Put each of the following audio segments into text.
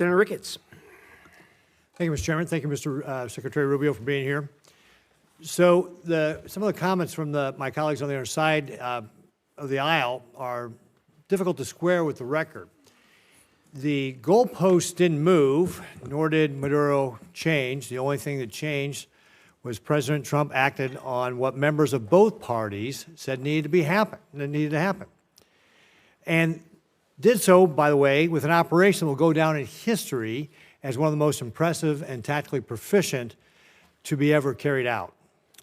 Senator Ricketts. Thank you, Mr. Chairman. Thank you, Mr. Secretary Rubio, for being here. So some of the comments from my colleagues on the other side of the aisle are difficult to square with the record. The goalposts didn't move, nor did Maduro change. The only thing that changed was President Trump acted on what members of both parties said needed to happen. And did so, by the way, with an operation that will go down in history as one of the most impressive and tactically proficient to be ever carried out.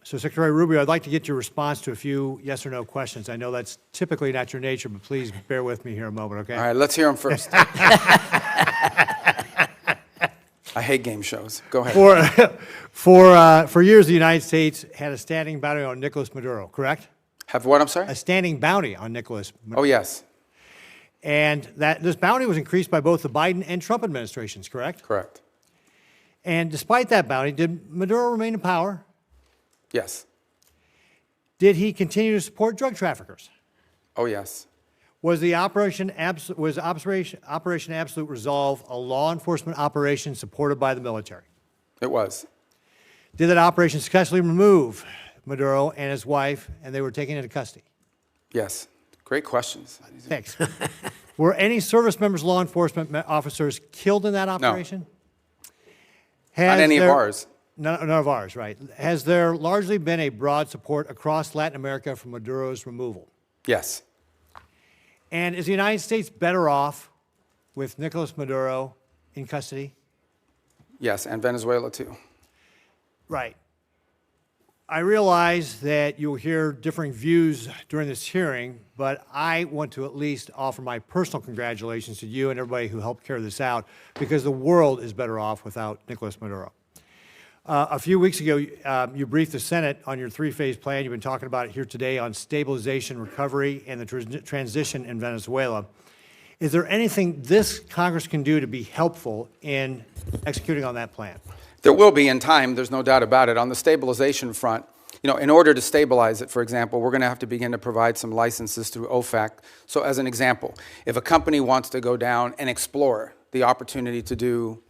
So, Secretary Rubio, I'd like to get your response to a few yes or no questions. I know that's typically not your nature, but please bear with me here a moment, okay? All right, let's hear them first. I hate game shows. Go ahead. For years, the United States had a standing bounty on Nicolas Maduro, correct? Have what, I'm sorry? A standing bounty on Nicolas Maduro. Oh, yes. And this bounty was increased by both the Biden and Trump administrations, correct? Correct. And despite that bounty, did Maduro remain in power? Yes. Did he continue to support drug traffickers? Oh, yes. Was Operation Absolute Resolve a law enforcement operation supported by the military? It was. Did that operation successfully remove Maduro and his wife, and they were taken into custody? Yes. Great questions. Thanks. Were any service members, law enforcement officers killed in that operation? No. Not any of ours. None of ours, right. Has there largely been a broad support across Latin America for Maduro's removal? Yes. And is the United States better off with Nicolas Maduro in custody? Yes, and Venezuela too. Right. I realize that you'll hear differing views during this hearing, but I want to at least offer my personal congratulations to you and everybody who helped carry this out, because the world is better off without Nicolas Maduro. A few weeks ago, you briefed the Senate on your three-phase plan. You've been talking about it here today on stabilization, recovery, and the transition in Venezuela. Is there anything this Congress can do to be helpful in executing on that plan? There will be in time, there's no doubt about it. On the stabilization front, in order to stabilize it, for example, we're going to have to begin to provide some licenses through OFAC. So as an example, if a company wants to go down and explore the opportunity to do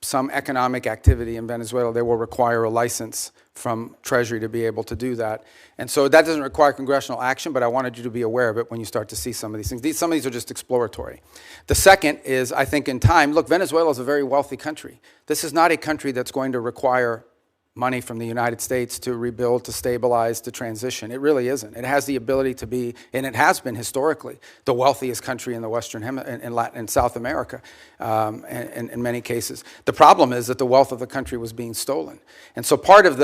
some economic activity in Venezuela, they will require a license from Treasury to be able to do that. And so that doesn't require congressional action, but I wanted you to be aware of it when you start to see some of these things. Some of these are just exploratory. The second is, I think in time, look, Venezuela is a very wealthy country. This is not a country that's going to require money from the United States to rebuild, to stabilize, to transition. It really isn't. It has the ability to be, and it has been historically, the wealthiest country in the Western in Latin and South America, in many cases. The problem is that the wealth of the country was being stolen. And so part of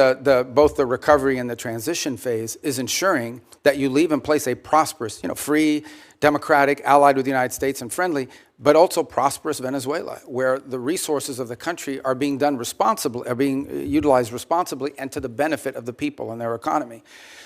both the recovery and the transition phase is ensuring that you leave in place a prosperous, free, democratic, allied with the United States and friendly, but also prosperous Venezuela, where the resources of the country are being done responsibly, are being utilized responsibly and to the benefit of the people and their economy.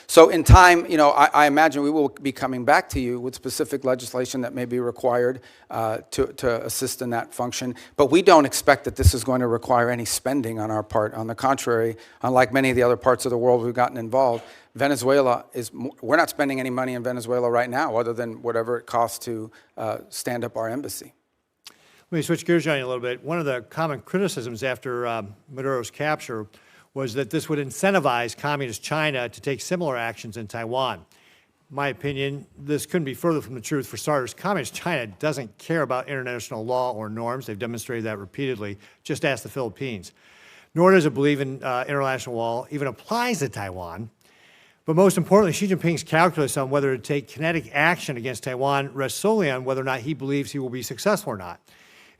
So in time, I imagine we will be coming back to you with specific legislation that may be required to assist in that function. But we don't expect that this is going to require any spending on our part. On the contrary, unlike many of the other parts of the world we've gotten involved, Venezuela we're not spending any money in Venezuela right now other than whatever it costs to stand up our embassy. Let me switch gears on you a little bit. One of the common criticisms after Maduro's capture was that this would incentivize communist China to take similar actions in Taiwan. In my opinion, this couldn't be further from the truth. For starters, communist China doesn't care about international law or norms. They've demonstrated that repeatedly. Just ask the Philippines. Nor does it believe in international law even applies to Taiwan. But most importantly, Xi Jinping's calculus on whether to take kinetic action against Taiwan rests solely on whether or not he believes he will be successful or not.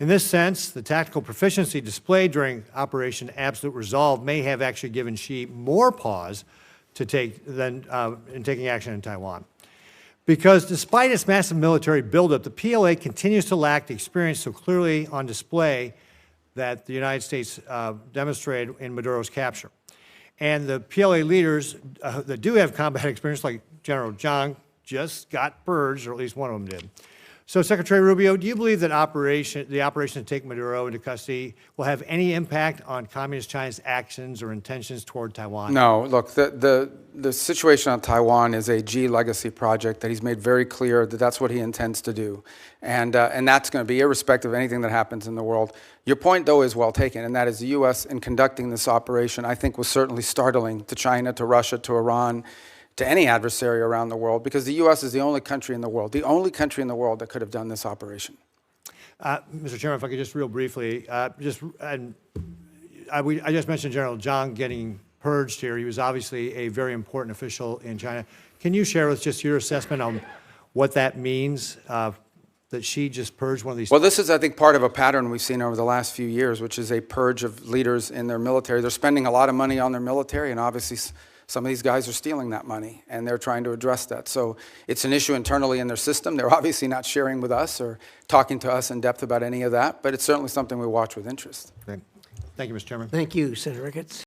In this sense, the tactical proficiency displayed during Operation Absolute Resolve may have actually given Xi more pause to take than in taking action in Taiwan. Because despite its massive military buildup, the PLA continues to lack the experience so clearly on display that the United States demonstrated in Maduro's capture. And the PLA leaders that do have combat experience, like General Zhang, just got purged, or at least one of them did. So, Secretary Rubio, do you believe that the operation to take Maduro into custody will have any impact on Communist China's actions or intentions toward Taiwan? No, look, the situation on Taiwan is a G legacy project that he's made very clear that that's what he intends to do. And that's going to be irrespective of anything that happens in the world. Your point, though, is well taken, and that is the U.S. in conducting this operation, I think, was certainly startling to China, to Russia, to Iran, to any adversary around the world, because the U.S. is the only country in the world that could have done this operation. Mr. Chairman, if I could just real briefly, I just mentioned General Zhang getting purged here. He was obviously a very important official in China. Can you share with just your assessment on what that means, that she just purged one of these? Well, this is, I think, part of a pattern we've seen over the last few years, which is a purge of leaders in their military. They're spending a lot of money on their military, and obviously some of these guys are stealing that money, and they're trying to address that. So it's an issue internally in their system. They're obviously not sharing with us or talking to us in depth about any of that, but it's certainly something we watch with interest. Great. Thank you, Mr. Chairman. Thank you, Senator Ricketts.